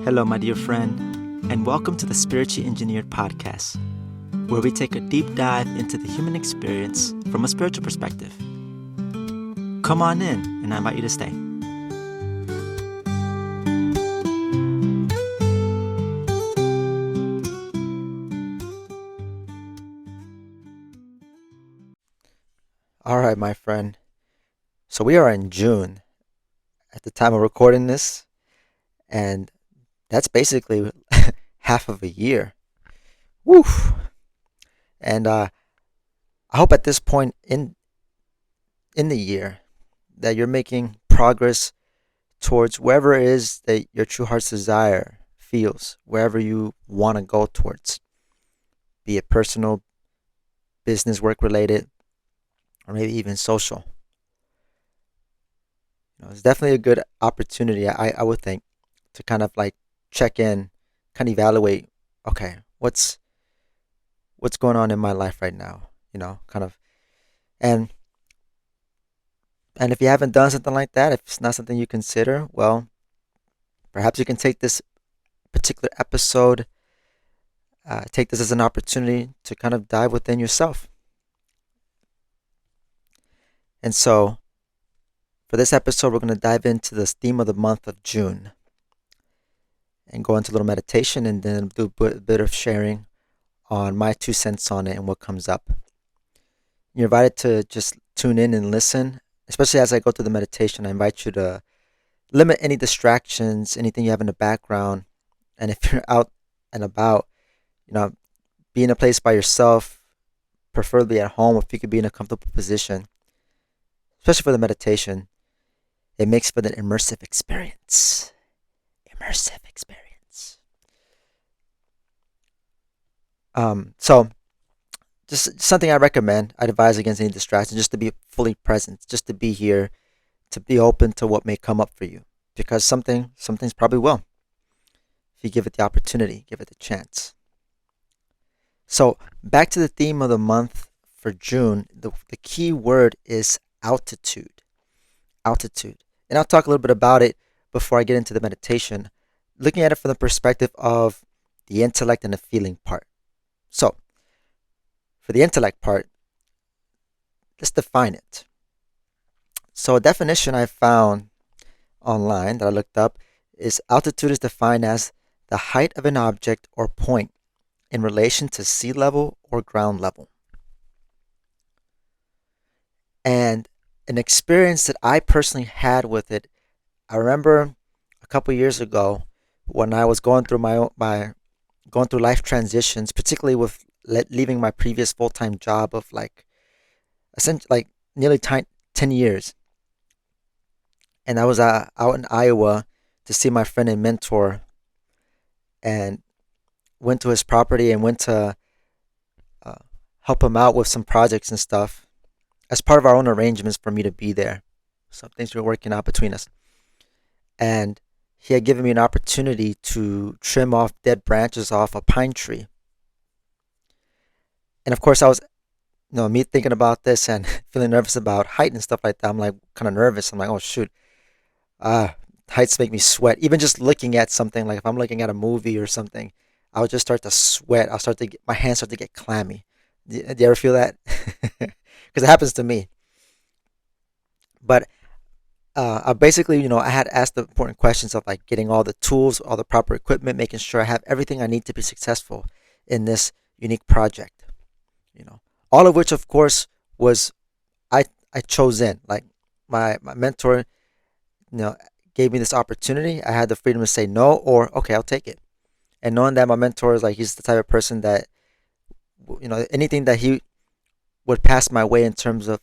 Hello, my dear friend, and welcome to the Spiritually Engineered Podcast, where we take a deep dive into the human experience from a spiritual perspective. Come on in, and I invite you to stay. All right, my friend. So we are in June at the time of recording this, and that's basically half of a year. Woo! And I hope at this point in the year that you're making progress towards wherever it is that your true heart's desire feels, wherever you want to go towards, be it personal, business, work related, or maybe even social. It's definitely a good opportunity, I would think, to kind of like check in, kind of evaluate, okay, what's going on in my life right now, kind of, and if you haven't done something like that, if it's not something you consider, well, perhaps you can take this particular episode, take this as an opportunity to kind of dive within yourself. And so, for this episode, we're going to dive into this theme of the month of June and go into a little meditation and then do a bit of sharing on my 2 cents on it and what comes up. You're invited to just tune in and listen, especially as I go through the meditation. I invite you to limit any distractions, anything you have in the background. And if you're out and about, be in a place by yourself, preferably at home, if you could be in a comfortable position, especially for the meditation. It makes for the immersive experience. So just something I recommend. I advise against any distraction, just to be fully present, just to be here, to be open to what may come up for you, because something's probably will, if you give it the opportunity, give it the chance. So back to the theme of the month for June. The key word is altitude. And I'll talk a little bit about it before I get into the meditation, looking at it from the perspective of the intellect and the feeling part. So, for the intellect part, let's define it. So, a definition I found online that I looked up is altitude is defined as the height of an object or point in relation to sea level or ground level. And an experience that I personally had with it, I remember a couple years ago when I was going through going through life transitions, particularly with leaving my previous full-time job of essentially nearly 10 years. And I was out in Iowa to see my friend and mentor, and went to his property and went to help him out with some projects and stuff as part of our own arrangements for me to be there. Some things were working out between us. And he had given me an opportunity to trim off dead branches off a pine tree. And of course, I was, me thinking about this and feeling nervous about height and stuff like that. I'm like kind of nervous. I'm like, oh shoot, heights make me sweat. Even just looking at something, like if I'm looking at a movie or something, I would just start to sweat. My hands start to get clammy. Do you ever feel that? Because it happens to me. But I basically, I had asked the important questions of like getting all the tools, all the proper equipment, making sure I have everything I need to be successful in this unique project. All of which, of course, was I chose in. Like my mentor, gave me this opportunity. I had the freedom to say no or okay, I'll take it. And knowing that my mentor is he's the type of person that, anything that he would pass my way in terms of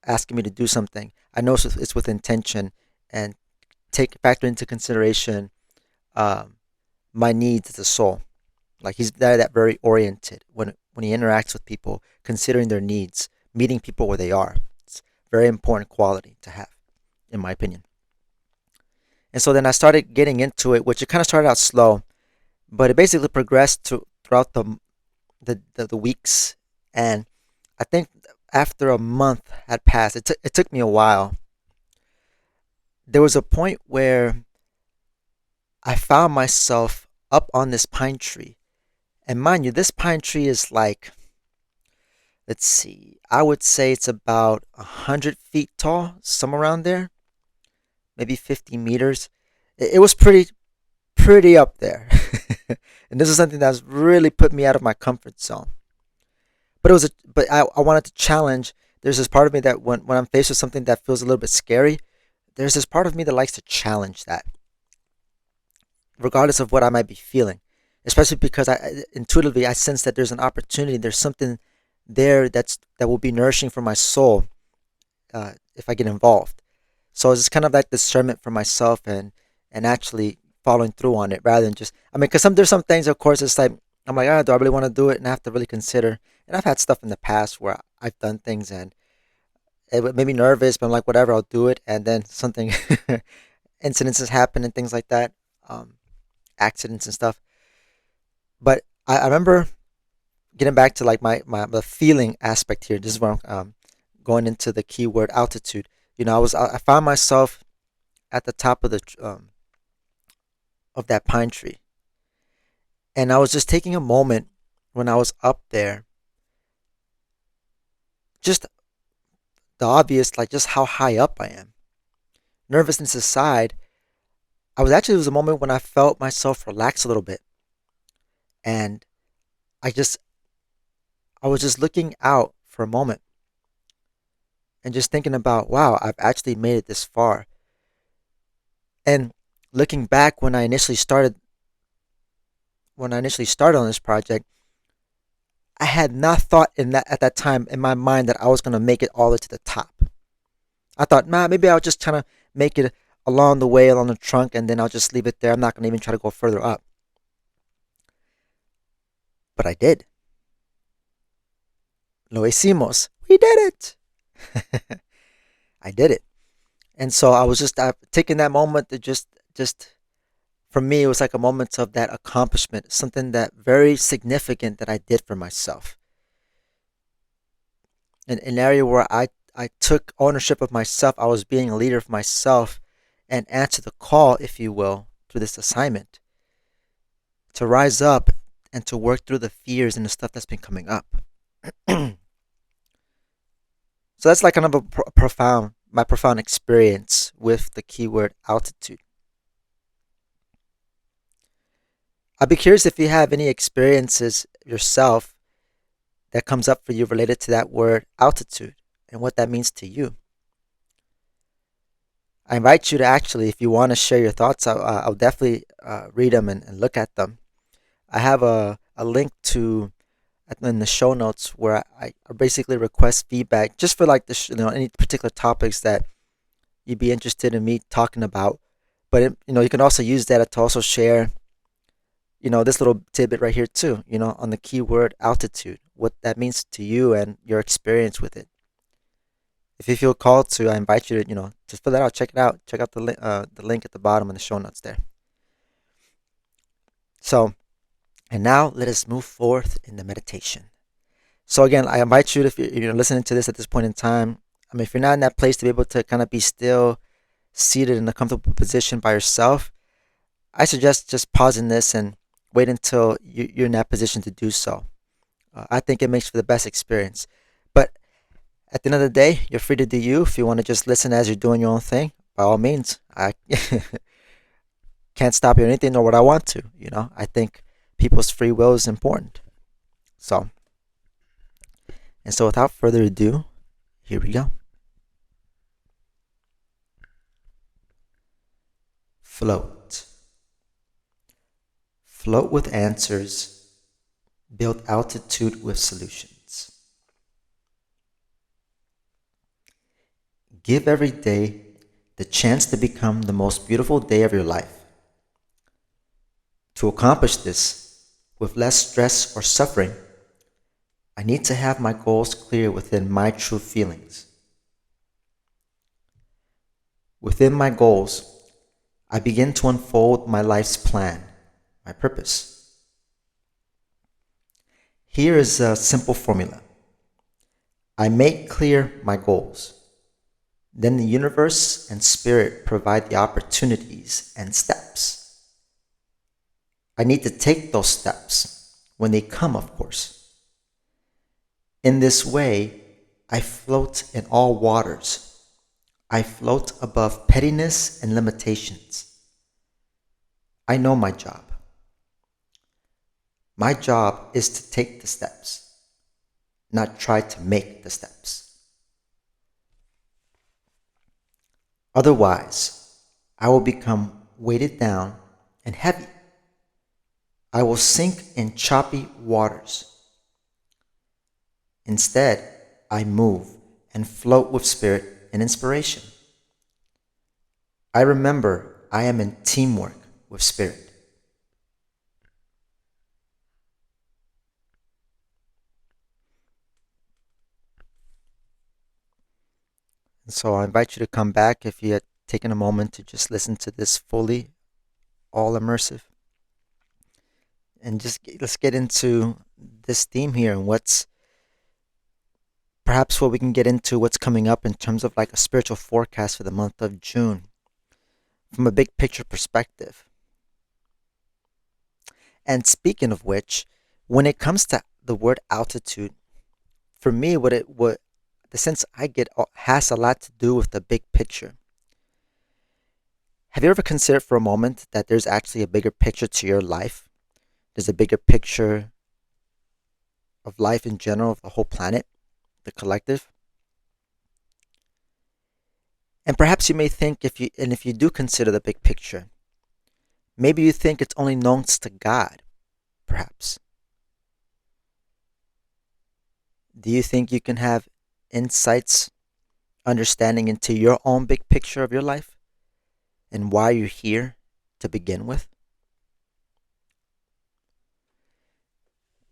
asking me to do something, I know it's with intention and factor into consideration my needs as a soul. Like he's that very oriented when he interacts with people, considering their needs, meeting people where they are. It's a very important quality to have, in my opinion. And so then I started getting into it, which it kind of started out slow, but it basically progressed throughout the weeks. And I think after a month had passed, it took me a while. There was a point where I found myself up on this pine tree. And mind you, this pine tree is like, let's see, I would say it's about 100 feet tall, somewhere around there, maybe 50 meters. It was pretty up there. And this is something that's really put me out of my comfort zone. But I wanted to challenge. There's this part of me that when I'm faced with something that feels a little bit scary, there's this part of me that likes to challenge that, regardless of what I might be feeling. Especially because I intuitively I sense that there's an opportunity, there's something there that will be nourishing for my soul if I get involved. So it's kind of like discernment for myself and actually following through on it rather than just I mean because there's some things of course it's like I'm like do I really want to do it and I have to really consider and I've had stuff in the past where I've done things and it made me nervous but I'm like whatever I'll do it and then something incidences happen and things like that, um, accidents and stuff. But I remember getting back to like my the feeling aspect here. This is where I'm going into the keyword altitude. I found myself at the top of the of that pine tree, and I was just taking a moment when I was up there, just the obvious, like just how high up I am. Nervousness aside, it was a moment when I felt myself relax a little bit, and I just I was just looking out for a moment and just thinking about, wow, I've actually made it this far. And looking back when I initially started on this project, I had not thought in that at that time in my mind that I was gonna make it all the way to the top. I thought, nah, maybe I'll just kind of make it along the way, along the trunk, and then I'll just leave it there. I'm not gonna even try to go further up. But I did. Lo hicimos. We did it. I did it. And so I was just taking that moment to just for me, it was like a moment of that accomplishment, something that very significant that I did for myself. An area where I took ownership of myself. I was being a leader of myself and answered the call, if you will, through this assignment to rise up and to work through the fears and the stuff that's been coming up. So that's like kind of my profound experience with the keyword altitude. I'd be curious if you have any experiences yourself that comes up for you related to that word altitude and what that means to you. I invite you to actually, if you want to share your thoughts, I'll definitely read them and look at them. I have a link to in the show notes where I basically request feedback just for like any particular topics that you'd be interested in me talking about. But you can also use that to also share this little tidbit right here too, on the keyword altitude, what that means to you and your experience with it. If you feel called to, I invite you to, just fill that out, check it out, check out the link at the bottom of the show notes there. So, and now let us move forth in the meditation. So again, I invite you to, if you're listening to this at this point in time, I mean, if you're not in that place to be able to kind of be still, seated in a comfortable position by yourself, I suggest just pausing this and wait until you're in that position to do so. I think it makes for the best experience. But at the end of the day, you're free to do you. If you want to just listen as you're doing your own thing, by all means. I can't stop you or anything, nor would I want to. I think people's free will is important. So, and so without further ado, here we go. Float. Float with answers. Build altitude with solutions. Give every day the chance to become the most beautiful day of your life. To accomplish this with less stress or suffering, I need to have my goals clear within my true feelings. Within my goals, I begin to unfold my life's plan, my purpose. Here is a simple formula. I make clear my goals. Then the universe and spirit provide the opportunities and steps. I need to take those steps when they come, of course. In this way, I float in all waters. I float above pettiness and limitations. I know my job. My job is to take the steps, not try to make the steps. Otherwise, I will become weighted down and heavy. I will sink in choppy waters. Instead, I move and float with spirit and inspiration. I remember I am in teamwork with spirit. And so I invite you to come back if you had taken a moment to just listen to this fully, all immersive. And let's get into this theme here and what's perhaps what we can get into what's coming up in terms of like a spiritual forecast for the month of June from a big picture perspective. And speaking of which, when it comes to the word altitude, for me, what the sense I get has a lot to do with the big picture. Have you ever considered for a moment that there's actually a bigger picture to your life? There's a bigger picture of life in general, of the whole planet, the collective. And perhaps you may think if you do consider the big picture, maybe you think it's only known to God, perhaps. Do you think you can have insights, understanding into your own big picture of your life and why you're here to begin with?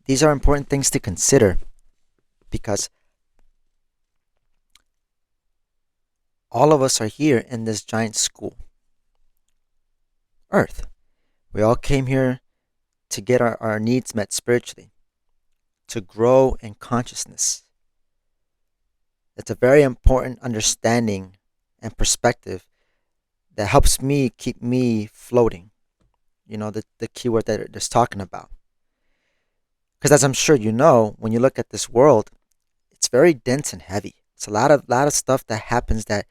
These are important things to consider because all of us are here in this giant school, Earth. We all came here to get our needs met spiritually, to grow in consciousness. It's a very important understanding and perspective that helps me keep me floating. You know, the keyword that it's talking about. Because as I'm sure you know, when you look at this world, it's very dense and heavy. It's a lot of stuff that happens that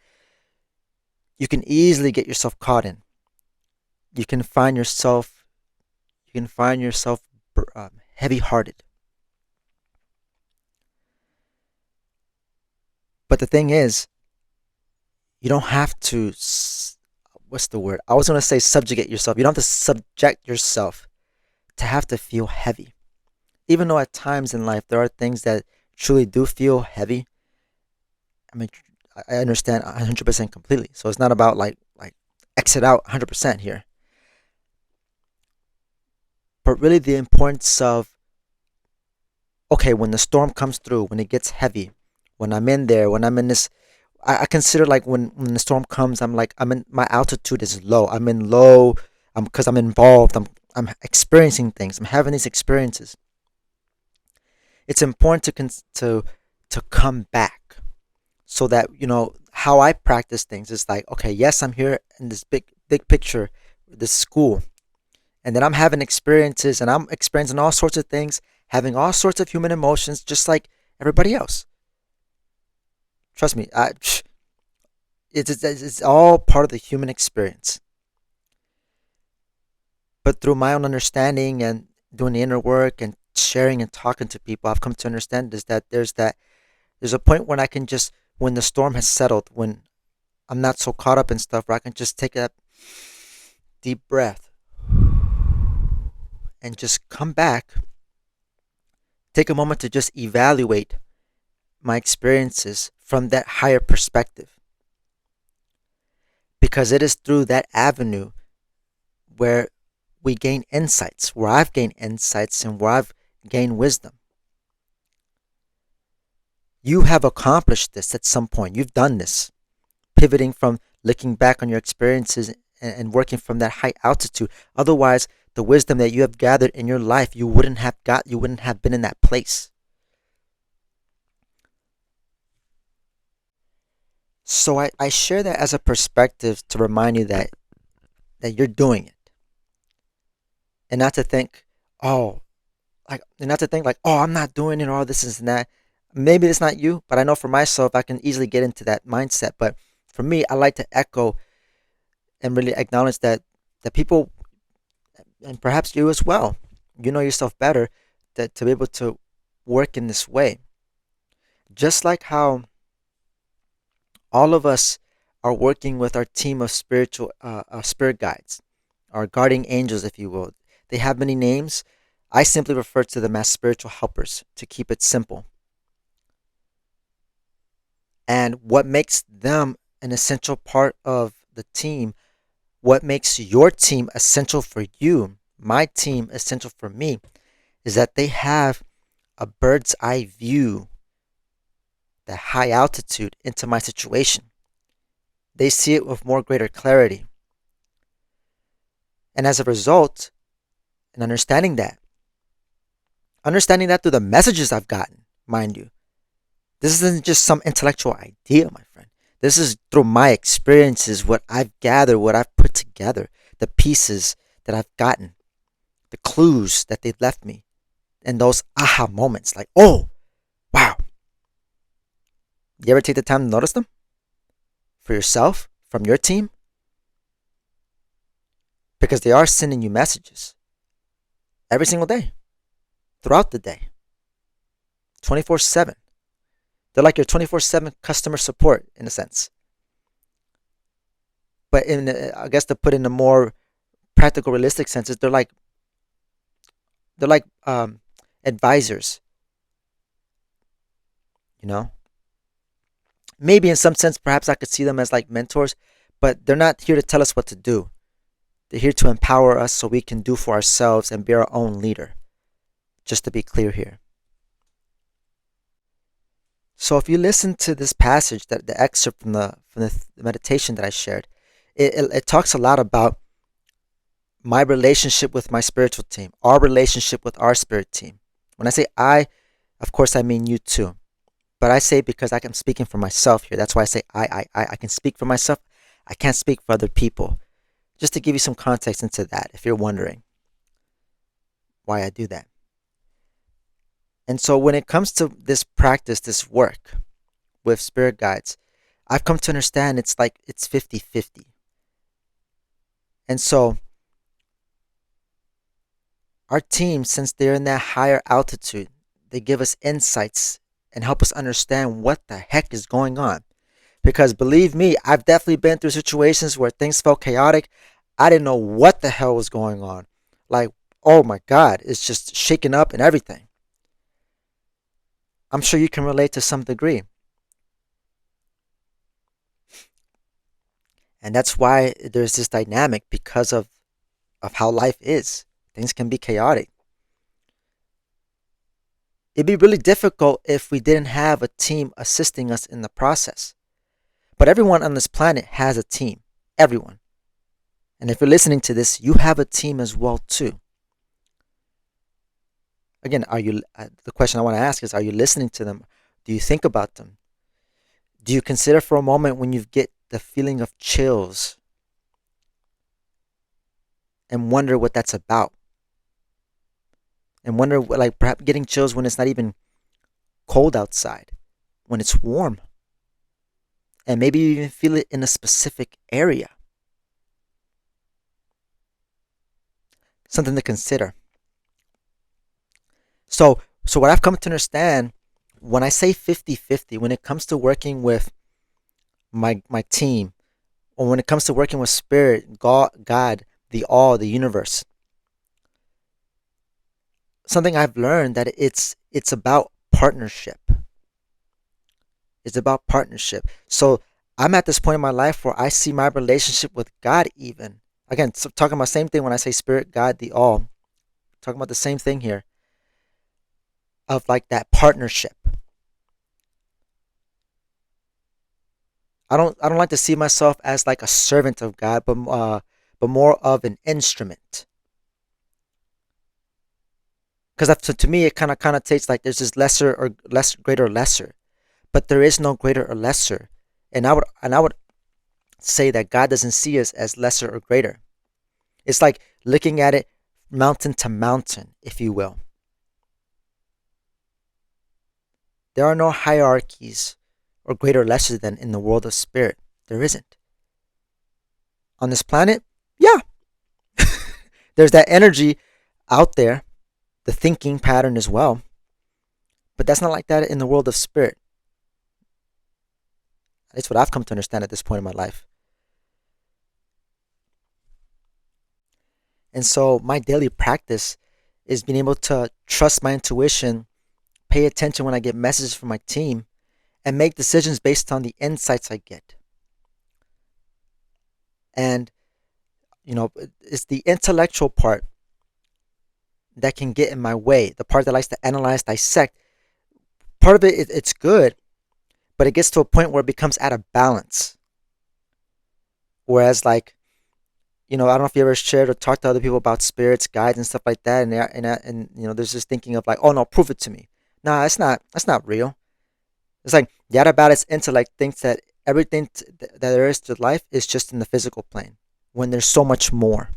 you can easily get yourself caught in. You can find yourself you can find yourself heavy-hearted. But the thing is, you don't have to what's the word? I was going to say subjugate yourself. You don't have to subject yourself to have to feel heavy. Even though at times in life there are things that truly do feel heavy. I mean, I understand 100% completely. So it's not about like exit out 100% here. But really the importance of okay, when the storm comes through, when it gets heavy, when I'm in there, when I'm in this I consider like when the storm comes, I'm in my altitude is low. I'm in low because I'm involved. I'm experiencing things. I'm having these experiences. It's important to come back so that you know how I practice things is like okay, yes, I'm here in this big picture, this school, and then I'm having experiences and I'm experiencing all sorts of things, having all sorts of human emotions, just like everybody else. Trust me, it's all part of the human experience. But through my own understanding and doing the inner work and sharing and talking to people, I've come to understand is that there's a point when I can just when the storm has settled, when I'm not so caught up in stuff, where I can just take that deep breath and just come back, take a moment to just evaluate my experiences from that higher perspective. Because it is through that avenue where we gain insights, where I've gained insights and where I've gained wisdom. You have accomplished this at some point. You've done this, pivoting from looking back on your experiences and working from that high altitude. Otherwise, the wisdom that you have gathered in your life, you wouldn't have been in that place. So I share that as a perspective to remind you that you're doing it. and not to think, oh, and not to think like, oh, I'm not doing it, or all this and that. Maybe it's not you, but I know for myself, I can easily get into that mindset. But for me, I like to echo and really acknowledge that people, and perhaps you as well, you know yourself better, that to be able to work in this way. Just like how all of us are working with our team of spirit guides, our guardian angels, if you will. They have many names. I simply refer to them as spiritual helpers to keep it simple. And what makes them an essential part of the team, what makes your team essential for you, my team essential for me, is that they have a bird's eye view, the high altitude into my situation. They see it with more greater clarity. And as a result, in understanding that through the messages I've gotten, mind you, this isn't just some intellectual idea, my friend. This is through my experiences, what I've gathered, what I've put together, the pieces that I've gotten, the clues that they've left me, and those aha moments like, oh, wow. You ever take the time to notice them for yourself, from your team? Because they are sending you messages every single day, throughout the day, 24/7. They're like your 24/7 customer support in a sense. But I guess to put in a more practical, realistic senses, they're like advisors. You know, maybe in some sense, perhaps I could see them as like mentors, but they're not here to tell us what to do. They're here to empower us so we can do for ourselves and be our own leader. Just to be clear here. So if you listen to this passage, that the excerpt from the meditation that I shared, it talks a lot about my relationship with my spiritual team, our relationship with our spirit team. When I say I, of course I mean you too. But I say because I am speaking for myself here. That's why I say I can speak for myself. I can't speak for other people. Just to give you some context into that, if you're wondering why I do that. And so when it comes to this practice, this work with spirit guides, I've come to understand it's like it's 50-50. And so our team, since they're in that higher altitude, they give us insights and help us understand what the heck is going on. Because believe me, I've definitely been through situations where things felt chaotic. I didn't know what the hell was going on. Like, oh my God, it's just shaking up and everything. I'm sure you can relate to some degree. And that's why there's this dynamic because of how life is. Things can be chaotic. It'd be really difficult if we didn't have a team assisting us in the process. But everyone on this planet has a team. Everyone. And if you're listening to this, you have a team as well too. Again, the question I want to ask is, are you listening to them? Do you think about them? Do you consider for a moment when you get the feeling of chills and wonder what that's about? And wonder, like, perhaps getting chills when it's not even cold outside, when it's warm. And maybe you even feel it in a specific area. Something to consider. So what I've come to understand, when I say 50-50, when it comes to working with my team, or when it comes to working with spirit, God, the all, the universe, something I've learned that it's about partnership. It's about partnership. So I'm at this point in my life where I see my relationship with God even. Again, so talking about the same thing when I say spirit, God, the all. Talking about the same thing here. Of like that partnership. I don't like to see myself as like a servant of God, but more of an instrument. Because to me it kind of connotates like there's this lesser or less greater or lesser, but there is no greater or lesser, and I would say that God doesn't see us as lesser or greater. It's like looking at it mountain to mountain, if you will. There are no hierarchies or greater or lesser than in the world of spirit. There isn't. On this planet, yeah, there's that energy out there, the thinking pattern as well. But that's not like that in the world of spirit. That's what I've come to understand at this point in my life. And so my daily practice is being able to trust my intuition, pay attention when I get messages from my team, and make decisions based on the insights I get. And, it's the intellectual part that can get in my way, the part that likes to analyze, dissect. Part of it's good, but it gets to a point where it becomes out of balance. Whereas, like, I don't know if you ever shared or talked to other people about spirits, guides, and stuff like that, and there's this thinking of like, oh no, prove it to me. Nah, that's not real. It's like the out of balance intellect thinks that everything that there is to life is just in the physical plane, when there's so much more.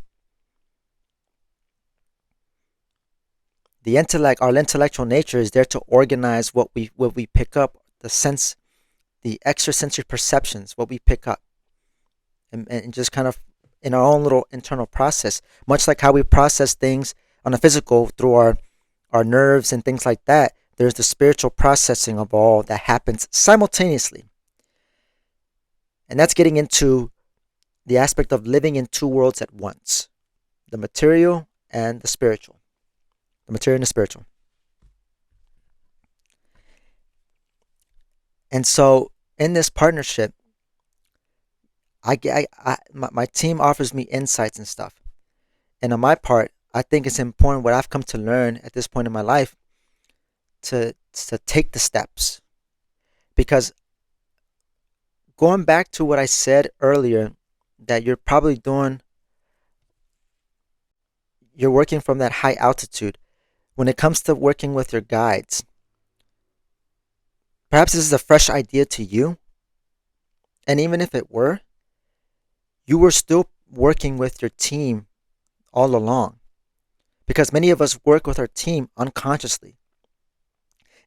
The intellect, our intellectual nature, is there to organize what we pick up, the extrasensory perceptions, what we pick up, and just kind of in our own little internal process, much like how we process things on a physical through our nerves and things like that. There's the spiritual processing of all that happens simultaneously, and that's getting into the aspect of living in two worlds at once: the material and the spiritual. The material and the spiritual. And so in this partnership, my team offers me insights and stuff. And on my part, I think it's important, what I've come to learn at this point in my life, to take the steps. Because going back to what I said earlier, that you're working from that high altitude. When it comes to working with your guides, perhaps this is a fresh idea to you. And even if it were, you were still working with your team all along. Because many of us work with our team unconsciously.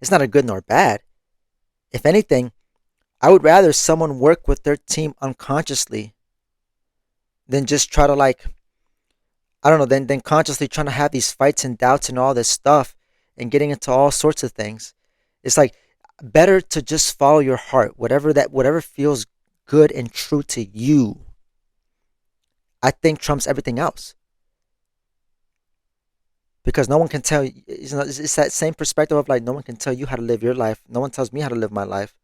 It's not a good nor bad. If anything, I would rather someone work with their team unconsciously than just try to, like, I don't know, than consciously trying to have these fights and doubts and all this stuff and getting into all sorts of things. It's like better to just follow your heart, whatever feels good and true to you. I think trumps everything else. Because no one can tell you, it's that same perspective of like, no one can tell you how to live your life. No one tells me how to live my life.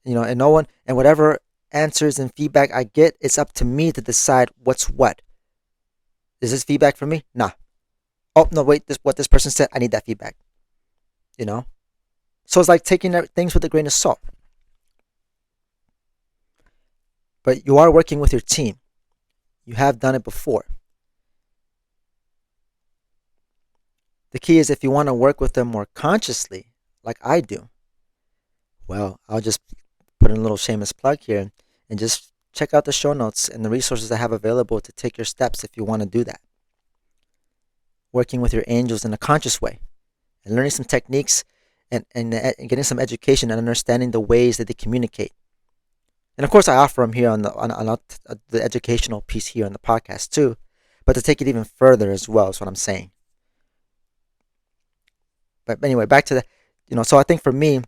And no one, and whatever answers and feedback I get, it's up to me to decide what's what. Is this feedback for me? Nah. Oh no, wait, what this person said, I need that feedback. So it's like taking things with a grain of salt. But you are working with your team. You have done it before. The key is, if you want to work with them more consciously, like I do, well, I'll just put in a little shameless plug here and just check out the show notes and the resources I have available to take your steps if you want to do that. Working with your angels in a conscious way and learning some techniques and getting some education and understanding the ways that they communicate. And of course, I offer them here on the educational piece here on the podcast too, but to take it even further as well is what I'm saying. But anyway, back to the, so I think for me,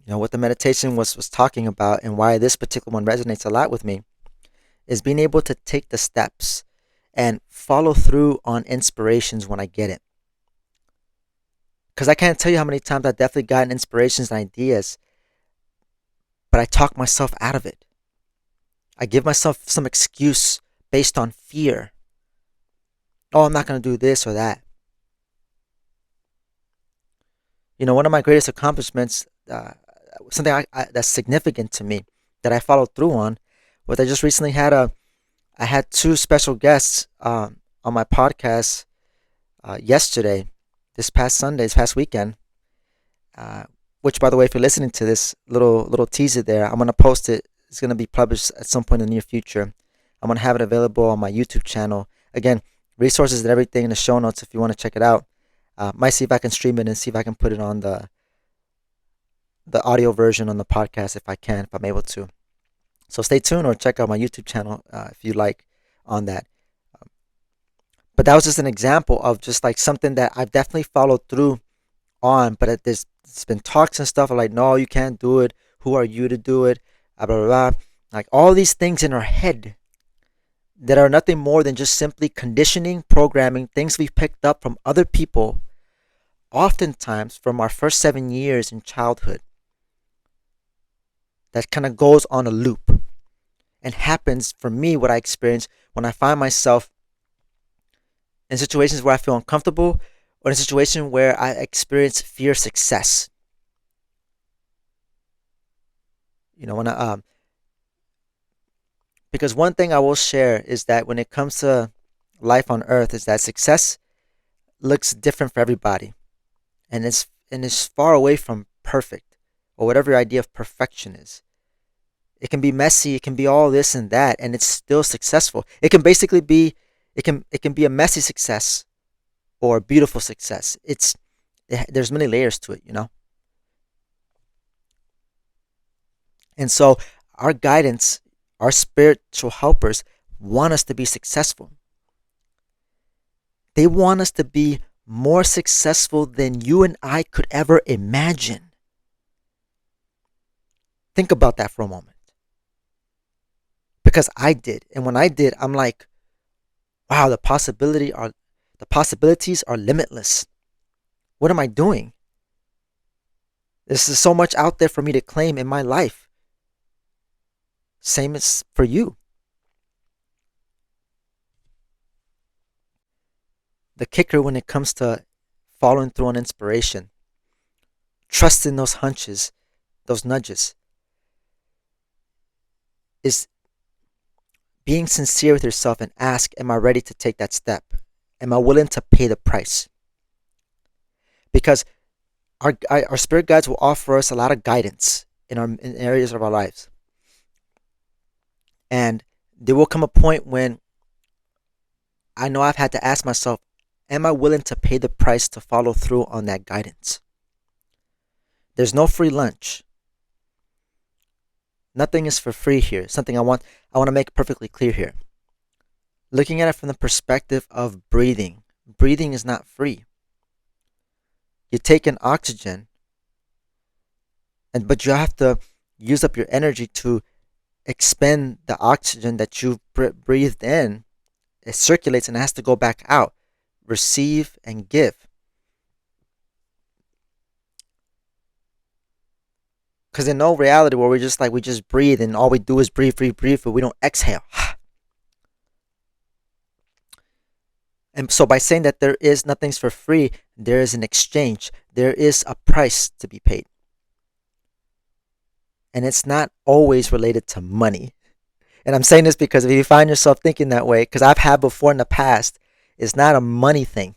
what the meditation was talking about, and why this particular one resonates a lot with me, is being able to take the steps and follow through on inspirations when I get it. Because I can't tell you how many times I've definitely gotten inspirations and ideas, but I talk myself out of it. I give myself some excuse based on fear. Oh, I'm not going to do this or that. One of my greatest accomplishments, something that's significant to me that I followed through on, was I just recently I had two special guests on my podcast yesterday, this past weekend. Which, by the way, if you're listening to this little teaser there, I'm gonna post it. It's gonna be published at some point in the near future. I'm gonna have it available on my YouTube channel. Again, resources and everything in the show notes if you want to check it out. Might see if I can stream it and see if I can put it on the audio version on the podcast if I can, if I'm able to. So stay tuned or check out my YouTube channel if you like on that. But that was just an example of just like something that I've definitely followed through on. But it's been talks and stuff like, no, you can't do it. Who are you to do it? Blah, blah, blah. Like all these things in our head that are nothing more than just simply conditioning, programming, things we've picked up from other people, oftentimes from our first 7 years in childhood. That kind of goes on a loop and happens for me what I experience when I find myself in situations where I feel uncomfortable or in a situation where I experience fear of success. When because one thing I will share is that when it comes to life on earth is that success looks different for everybody. And it's far away from perfect or whatever your idea of perfection is. It can be messy, it can be all this and that, and it's still successful. It can basically be it can be a messy success or a beautiful success. There's many layers to it. And so our guidance, our spiritual helpers want us to be successful. They want us to be more successful than you and I could ever imagine. Think about that for a moment. Because I did. And when I did, I'm like, wow, the possibilities are limitless. What am I doing? This is so much out there for me to claim in my life. Same as for you. The kicker when it comes to following through on inspiration, trusting those hunches, those nudges, is being sincere with yourself and ask, am I ready to take that step? Am I willing to pay the price? Because our spirit guides will offer us a lot of guidance in areas of our lives. And there will come a point when I know I've had to ask myself, am I willing to pay the price to follow through on that guidance? There's no free lunch. Nothing is for free here. Something I want to make perfectly clear here. Looking at it from the perspective of breathing. Breathing is not free. You take in oxygen, but you have to use up your energy to expend the oxygen that you've breathed in. It circulates and it has to go back out. Receive and give. Because in no reality where we just breathe and all we do is breathe, but we don't exhale. And so by saying that there is nothing's for free, there is an exchange. There is a price to be paid. And it's not always related to money. And I'm saying this because if you find yourself thinking that way, because I've had before in the past, it's not a money thing.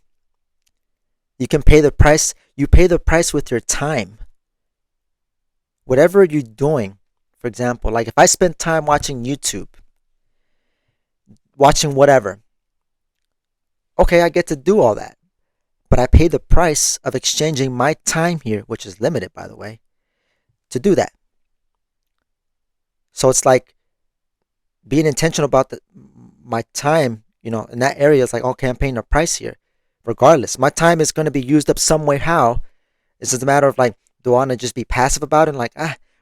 You can pay the price. You pay the price with your time. Whatever you're doing, for example, like if I spend time watching YouTube, watching whatever, okay, I get to do all that. But I pay the price of exchanging my time here, which is limited, by the way, to do that. So it's like being intentional about my time, in that area. It's like, okay, I'm paying a price here. Regardless, my time is going to be used up some way. How? It's just a matter of like, do I want to just be passive about it and like,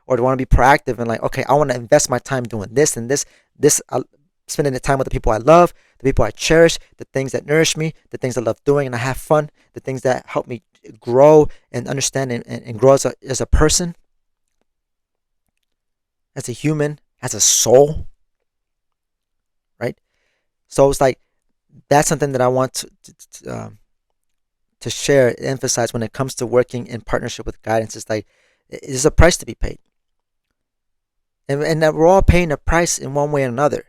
or do I want to be proactive and like, okay, I want to invest my time doing this and this, spending the time with the people I love, the people I cherish, the things that nourish me, the things I love doing and I have fun, the things that help me grow and understand and grow as a person, as a human, as a soul, right? So it's like, that's something that I want to share, emphasize when it comes to working in partnership with guidance. It's like, there's a price to be paid. And that we're all paying a price in one way or another.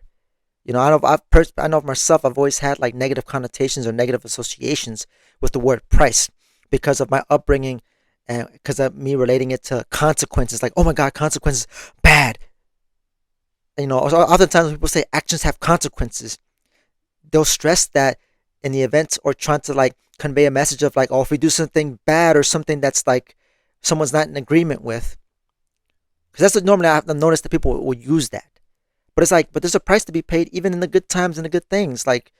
I know of myself, I've always had like negative connotations or negative associations with the word price because of my upbringing and because of me relating it to consequences. Like, oh my God, consequences, bad. Oftentimes when people say actions have consequences, they'll stress that in the event, or trying to like convey a message of like, oh, if we do something bad or something that's like someone's not in agreement with, because that's what normally I've noticed that people will use that. But it's like, but there's a price to be paid even in the good times and the good things. Like,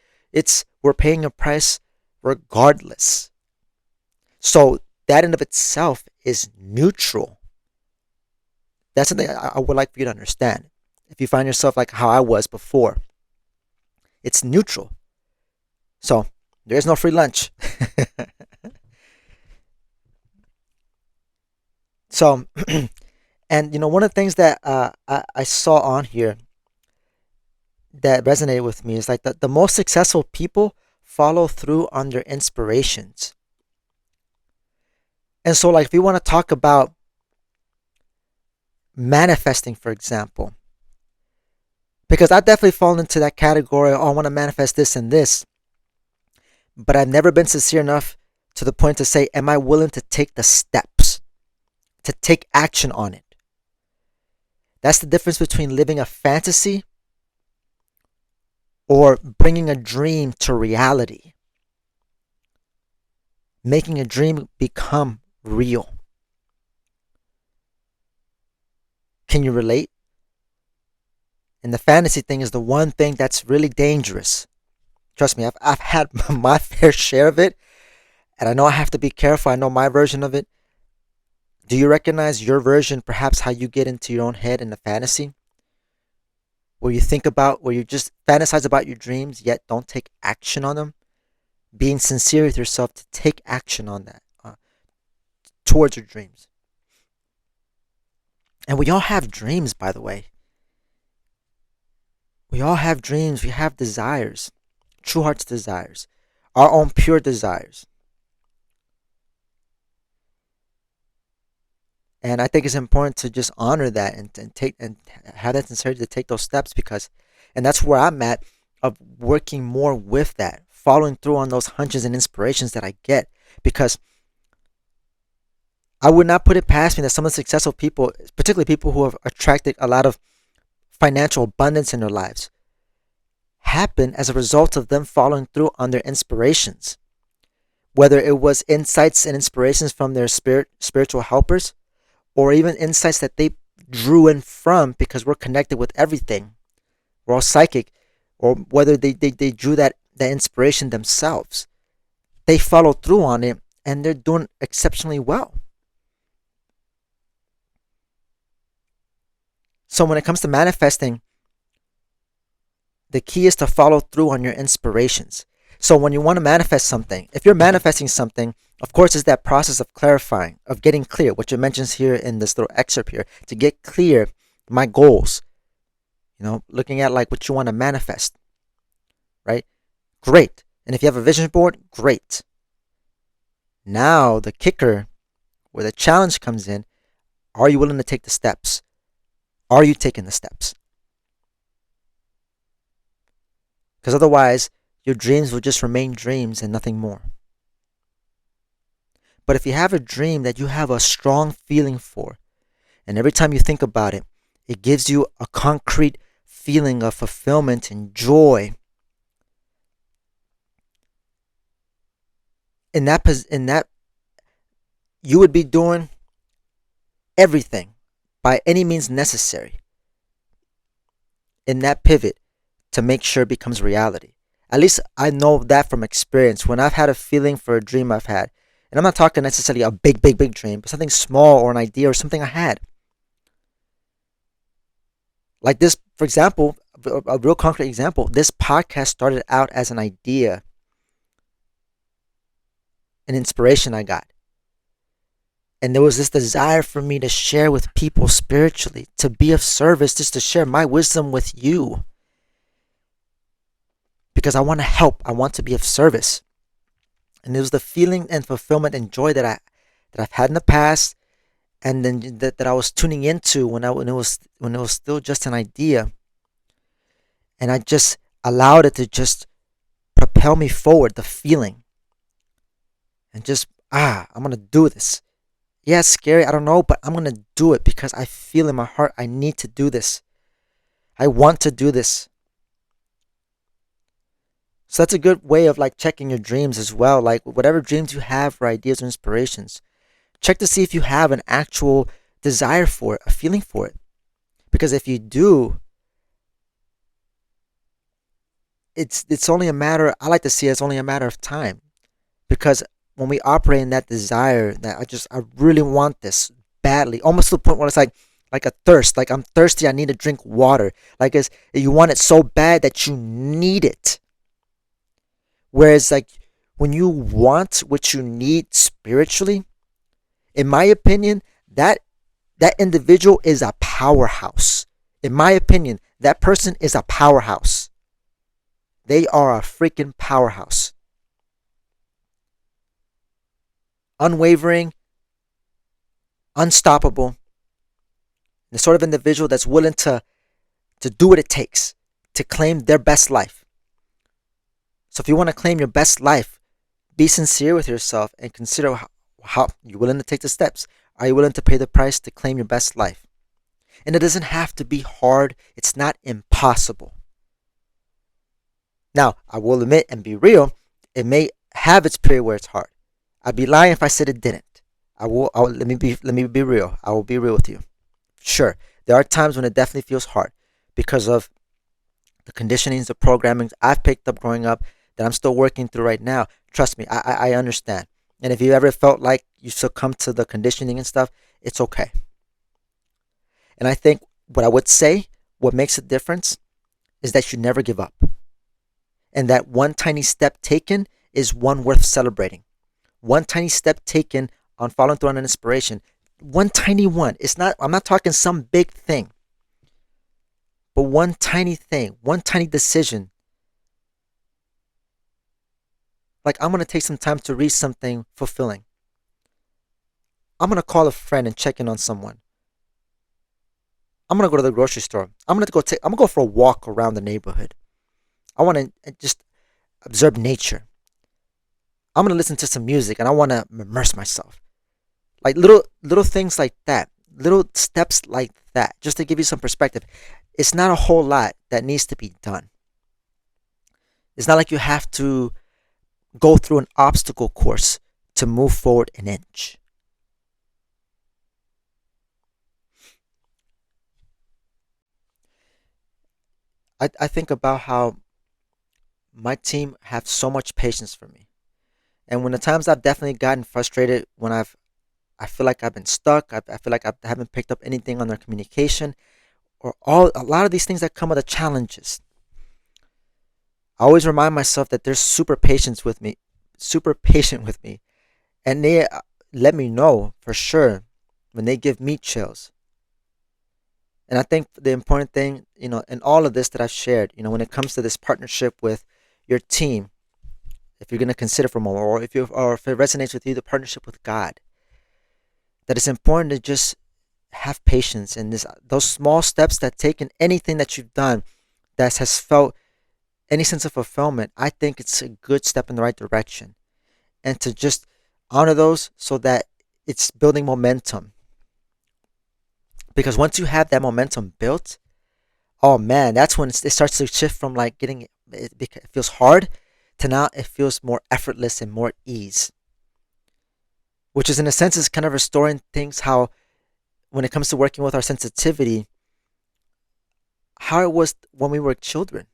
we're paying a price regardless. So that in of itself is neutral. That's something I would like for you to understand. If you find yourself like how I was before, it's neutral. So there's no free lunch. So, and one of the things that I saw on here that resonated with me is like the most successful people follow through on their inspirations. And so, like, if you want to talk about manifesting, for example, because I definitely fall into that category. Oh, I want to manifest this and this, but I've never been sincere enough to the point to say, am I willing to take the steps to take action on it? That's the difference between living a fantasy or bringing a dream to reality, making a dream become real. Can you relate? And the fantasy thing is the one thing that's really dangerous. Trust me, I've had my fair share of it, and I know I have to be careful. I know my version of it. Do you recognize your version, perhaps how you get into your own head in the fantasy? Where you think about, where you just fantasize about your dreams, yet don't take action on them? Being sincere with yourself to take action on that, towards your dreams. And we all have dreams, by the way. We all have dreams. We have desires. True heart's desires. Our own pure desires. And I think it's important to just honor that and take and have that sincerity to take those steps, because, and that's where I'm at, of working more with that, following through on those hunches and inspirations that I get, because I would not put it past me that some of the successful people, particularly people who have attracted a lot of financial abundance in their lives, happen as a result of them following through on their inspirations. Whether it was insights and inspirations from their spiritual helpers, or even insights that they drew in from, because we're connected with everything. We're all psychic. Or whether they drew that inspiration themselves. They followed through on it, and they're doing exceptionally well. So when it comes to manifesting, the key is to follow through on your inspirations. So when you want to manifest something, if you're manifesting something, of course, it's that process of clarifying, of getting clear, which it mentions here in this little excerpt here, to get clear my goals. Looking at like what you want to manifest, right? Great. And if you have a vision board, great. Now the kicker, where the challenge comes in, are you willing to take the steps? Are you taking the steps? Because otherwise, your dreams will just remain dreams and nothing more. But if you have a dream that you have a strong feeling for, and every time you think about it, it gives you a concrete feeling of fulfillment and joy, in that you would be doing everything by any means necessary in that pivot to make sure it becomes reality. At least I know that from experience. When I've had a feeling for a dream I've had, and I'm not talking necessarily a big dream, but something small or an idea or something I had. Like this, for example, a real concrete example, this podcast started out as an idea, an inspiration I got. And there was this desire for me to share with people spiritually, to be of service, just to share my wisdom with you. Because I want to help, I want to be of service. And it was the feeling and fulfillment and joy that I've had in the past, and then that I was tuning into when it was still just an idea. And I just allowed it to just propel me forward, the feeling. And just, I'm going to do this. Yeah, it's scary, I don't know, but I'm going to do it because I feel in my heart I need to do this. I want to do this. So that's a good way of like checking your dreams as well. Like whatever dreams you have for ideas or inspirations, check to see if you have an actual desire for it, a feeling for it. Because if you do, it's only a matter. I like to see it's only a matter of time. Because when we operate in that desire, that I really want this badly, almost to the point where it's like a thirst. Like I'm thirsty. I need to drink water. Like it's, you want it so bad that you need it. Whereas like when you want what you need spiritually, in my opinion, that individual is a powerhouse. In my opinion, that person is a powerhouse. They are a freaking powerhouse. Unwavering, unstoppable, the sort of individual that's willing to do what it takes to claim their best life. So if you want to claim your best life, be sincere with yourself and consider how you're willing to take the steps. Are you willing to pay the price to claim your best life? And it doesn't have to be hard. It's not impossible. Now, I will admit and be real, it may have its period where it's hard. I'd be lying if I said it didn't. Let me be real. I will be real with you. Sure, there are times when it definitely feels hard because of the conditionings, the programming I've picked up growing up that I'm still working through right now. Trust me, I understand. And if you ever felt like you succumb to the conditioning and stuff, it's okay. And I think what I would say, what makes a difference, is that you never give up. And that one tiny step taken is one worth celebrating. One tiny step taken on following through on an inspiration. One tiny one. I'm not talking some big thing. But one tiny thing, one tiny decision. Like I'm gonna take some time to read something fulfilling. I'm gonna call a friend and check in on someone. I'm gonna go to the grocery store. I'm gonna go for a walk around the neighborhood. I wanna just observe nature. I'm gonna listen to some music and I wanna immerse myself. Like little things like that. Little steps like that. Just to give you some perspective. It's not a whole lot that needs to be done. It's not like you have to go through an obstacle course to move forward an inch. I think about how my team have so much patience for me. And when the times I've definitely gotten frustrated, when I feel like I've been stuck, I feel like I haven't picked up anything on their communication, or a lot of these things that come with the challenges. I always remind myself that they're super patient with me, and they let me know for sure when they give me chills. And I think the important thing, in all of this that I've shared, when it comes to this partnership with your team, if you're going to consider for a moment, or if it resonates with you, the partnership with God, that it's important to just have patience and those small steps that take in anything that you've done that has felt any sense of fulfillment. I think it's a good step in the right direction, and to just honor those so that it's building momentum. Because once you have that momentum built, oh man, that's when it starts to shift from like it feels hard to now it feels more effortless and more ease. Which is in a sense is kind of restoring things how when it comes to working with our sensitivity, how it was when we were children.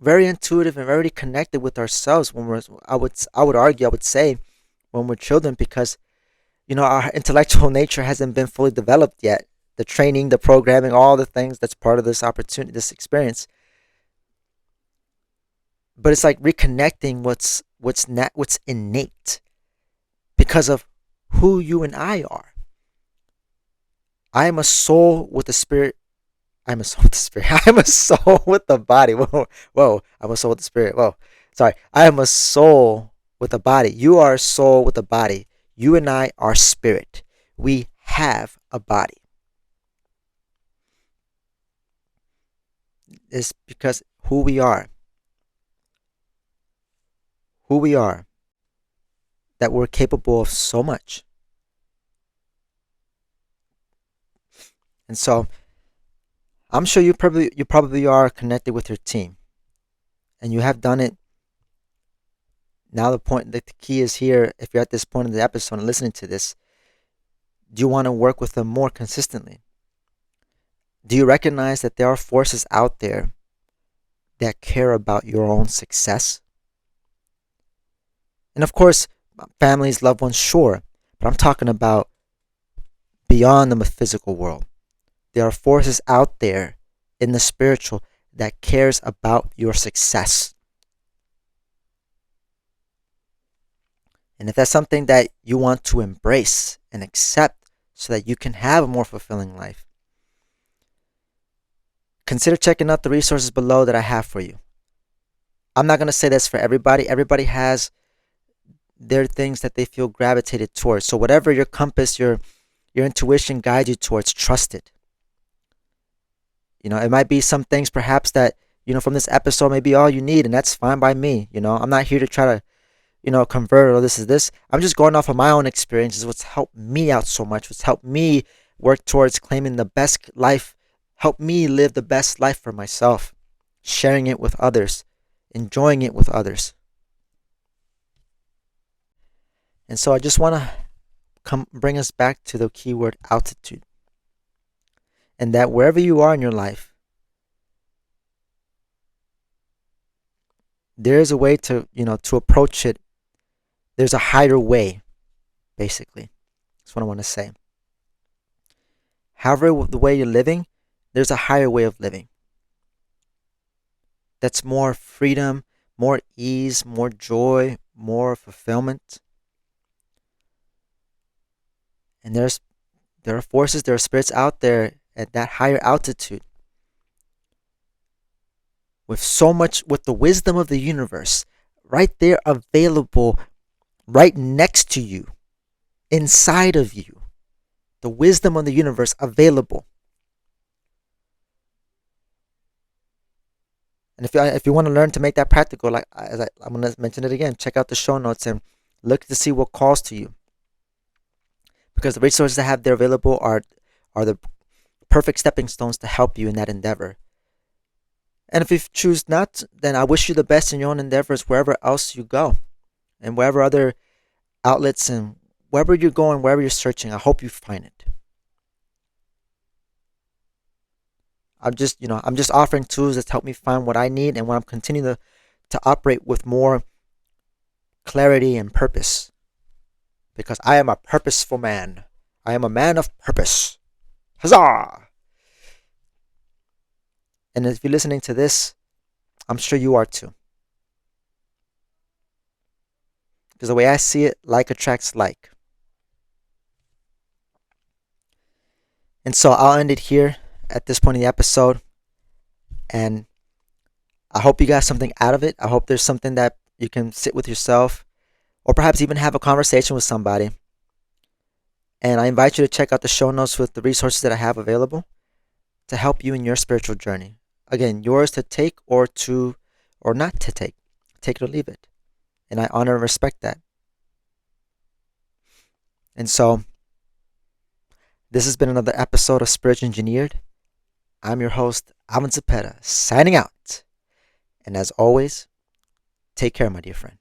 Very intuitive and very connected with ourselves when I would say when we're children because our intellectual nature hasn't been fully developed yet. The training, the programming, all the things that's part of this opportunity, this experience. But it's like reconnecting what's innate because of who you and I are. I am a soul with a spirit. I'm a soul with the spirit. I'm a soul with the body. Whoa, whoa. I'm a soul with the spirit. Whoa. Sorry. I am a soul with a body. You are a soul with a body. You and I are spirit. We have a body. It's because who we are, that we're capable of so much. And so I'm sure you probably are connected with your team. and you have done it. Now the key is here. If you're at this point in the episode and listening to this, do you want to work with them more consistently? Do you recognize that there are forces out there that care about your own success? And of course, families, loved ones, sure, but I'm talking about beyond the physical world. There are forces out there in the spiritual that cares about your success. And if that's something that you want to embrace and accept so that you can have a more fulfilling life, consider checking out the resources below that I have for you. I'm not going to say that's for everybody. Everybody has their things that they feel gravitated towards. So whatever your compass, your intuition guides you towards, trust it. It might be some things perhaps that, from this episode may be all you need, and that's fine by me. I'm not here to try to, convert or this is this. I'm just going off of my own experiences, what's helped me out so much, what's helped me work towards claiming the best life, help me live the best life for myself, sharing it with others, enjoying it with others. And so I just want to bring us back to the keyword altitude. And that wherever you are in your life, there is a way to, to approach it. There's a higher way, basically. That's what I want to say. However, the way you're living, there's a higher way of living. That's more freedom, more ease, more joy, more fulfillment. And there are forces, there are spirits out there at that higher altitude with the wisdom of the universe right there available, right next to you, inside of you. The wisdom of the universe available. And if you want to learn to make that practical, I'm going to mention it again, check out the show notes and look to see what calls to you. Because the resources I have there available are the perfect stepping stones to help you in that endeavor. And if you choose not, then I wish you the best in your own endeavors wherever else you go. And wherever other outlets and wherever you're going, wherever you're searching, I hope you find it. I'm just offering tools that help me find what I need and what I'm continuing to operate with more clarity and purpose. Because I am a purposeful man. I am a man of purpose. Huzzah! And if you're listening to this, I'm sure you are too. Because the way I see it, like attracts like. And so I'll end it here at this point in the episode. And I hope you got something out of it. I hope there's something that you can sit with yourself or perhaps even have a conversation with somebody. And I invite you to check out the show notes with the resources that I have available to help you in your spiritual journey. Again, yours to take or not to take. Take it or leave it. And I honor and respect that. And so, this has been another episode of Spiritual Engineered. I'm your host, Alan Zapeta, signing out. And as always, take care, my dear friend.